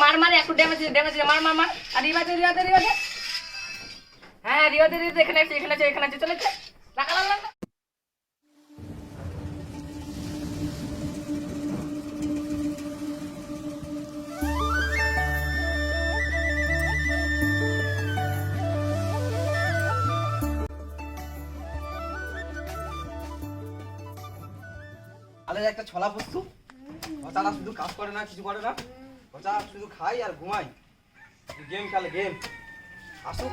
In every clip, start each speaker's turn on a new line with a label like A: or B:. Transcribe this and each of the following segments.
A: মার মার একটু ড্যামেজ মার মার মার। আর রিবাতে হ্যাঁ রিবাতে এখানে আছে চলে লাগা।
B: আলে একটা ছলা বস্তু ওটা শুধু কাজ করে না, কিছু করে না, ওটা শুধু খাই আর ঘুমাই, গেম খেলে গেম। আসো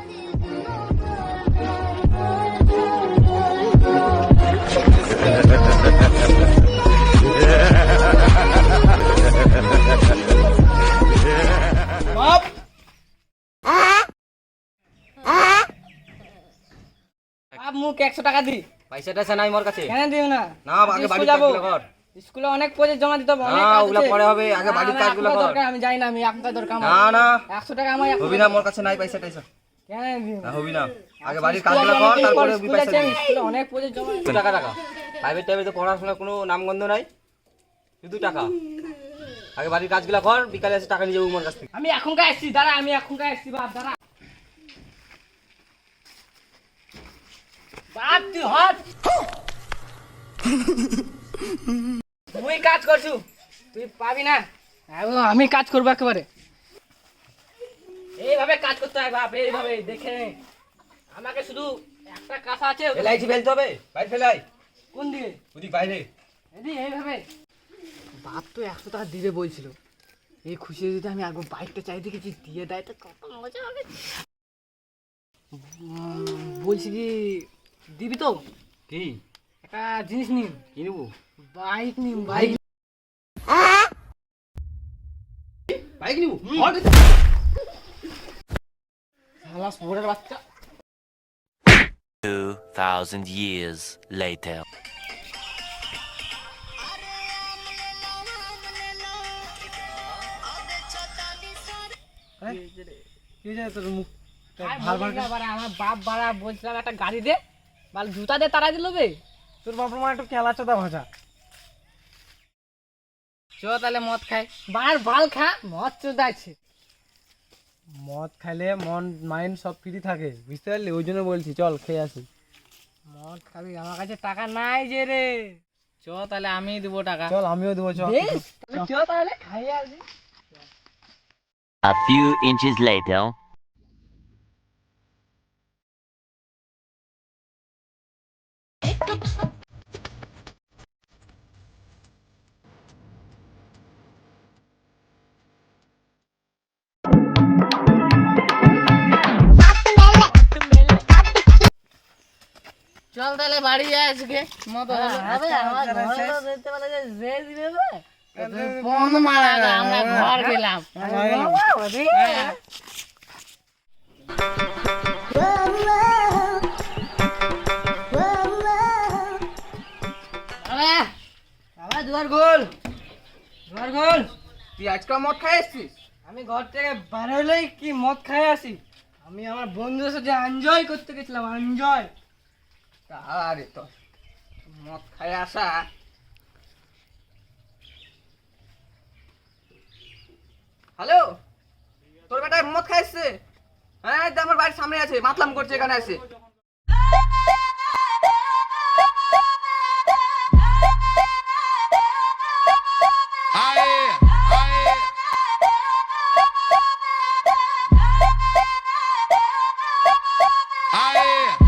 B: বাপ
A: আপ মুখ 100 টাকা দি।
B: পয়সা টাইসা নাই মোর কাছে।
A: কেন দিও না?
B: না আগে বাড়ির কাজগুলো কর।
A: স্কুলে অনেক প্রজেক্ট জমা দিতে হবে, অনেক
B: না
A: কাজ
B: ওগুলা
A: আছে।
B: পরে হবে, আগে বাড়ির কাজগুলো কর।
A: দরকার আমি যাই না, আমি আপনার দরকার আমার।
B: না না
A: 100 টাকা আমার
B: হবি না, মোর কাছে নাই পয়সা টাইসা।
A: কেন দিও
B: না হবি না, আগে বাড়ির কাজগুলো কর, তারপরে হবি পয়সা দিবি।
A: স্কুলে অনেক প্রজেক্ট জমা দিতে
B: টাকা টাকা প্রাইভেট টাইভেট তো পড়াশোনা কোনো নামগন্ধ নাই, শুধু টাকা। আগে বাড়ির কাজগুলো কর, বিকালে এসে টাকা নিয়ে যাবো মোর কাছ থেকে।
A: আমি এখনকার আসছি, দাঁড়া আমি এখনকার আসছি বাপ, দাঁড়া বাপ তুই হট। তুই কাজ করছু, তুই পাবি না। আমি কাজ করবো একেবারে, এইভাবে কাজ করতে হয় বাপ, এইভাবে দেখে নে। আমাকে শুধু একটা কাঁচা আছে,
B: ফেলাইছি, ফেলতে হবে, বাইরে ফেলাই।
A: কোন দিকে?
B: ওদিক বাইরে।
A: এইভাবে বাপ তো 100 টাকা দিবে বলছিল, এই খুশি যদি আমি আগে বাইকটা চাই দেখেছি দিয়ে দেয় তো কত মজা হবে। বলছি কি দিবি তো?
B: কি
A: একটা জিনিস নিন,
B: কি নেবো?
A: বাইক নিন, বাইক।
B: বাইক নিবো?
A: শালা শহরের বাচ্চা।
C: 2000 years later.
A: আমার বাপ বাড়া বলছিলাম একটা গাড়ি দে, বাল জুতা দে তারা দিল বে।
D: তোর বাপের মা একটু খেলা চোদা ভাজা।
A: চ তাহলে মদ খাই, বার বাল খা, মদ চোদাচ্ছে।
D: মদ খাইলে মন মাইন্ড সব ফ্রি থাকে, বুঝতে পারলি? ওই জন্য বলছি চল খেয়ে আসি।
A: মদ খাবি? আমার কাছে টাকা নাই যে রে। চ তাহলে আমি দেবো টাকা।
D: চল আমিও দেবো, চল।
A: বেশ, চ তাহলে খাই আসি।
C: A few inches later.
A: চল তাহলে বাড়ি যাই আজকে, মদ হবে। আমার ঘরে তো দেখতে পেলে যে যে দিবে বে, ফোন মারা আমরা ঘর গেলাম। দুয়ার গোল, দুয়ার গোল।
B: তুই আজকাল মদ খাই এসছিস?
A: আমি ঘর থেকে বার হলেই কি মদ খাই আসি। আমি আমার বন্ধুদের সাথে এনজয় করতে গেছিলাম, এনজয়।
B: আরে তো মদ খাই আসা। হ্যালো, তোর বেটা মদ খাই এসছে? হ্যাঁ আমার বাড়ির সামনে আছে, মাতলাম করছে এখানে আছে।
E: Aye.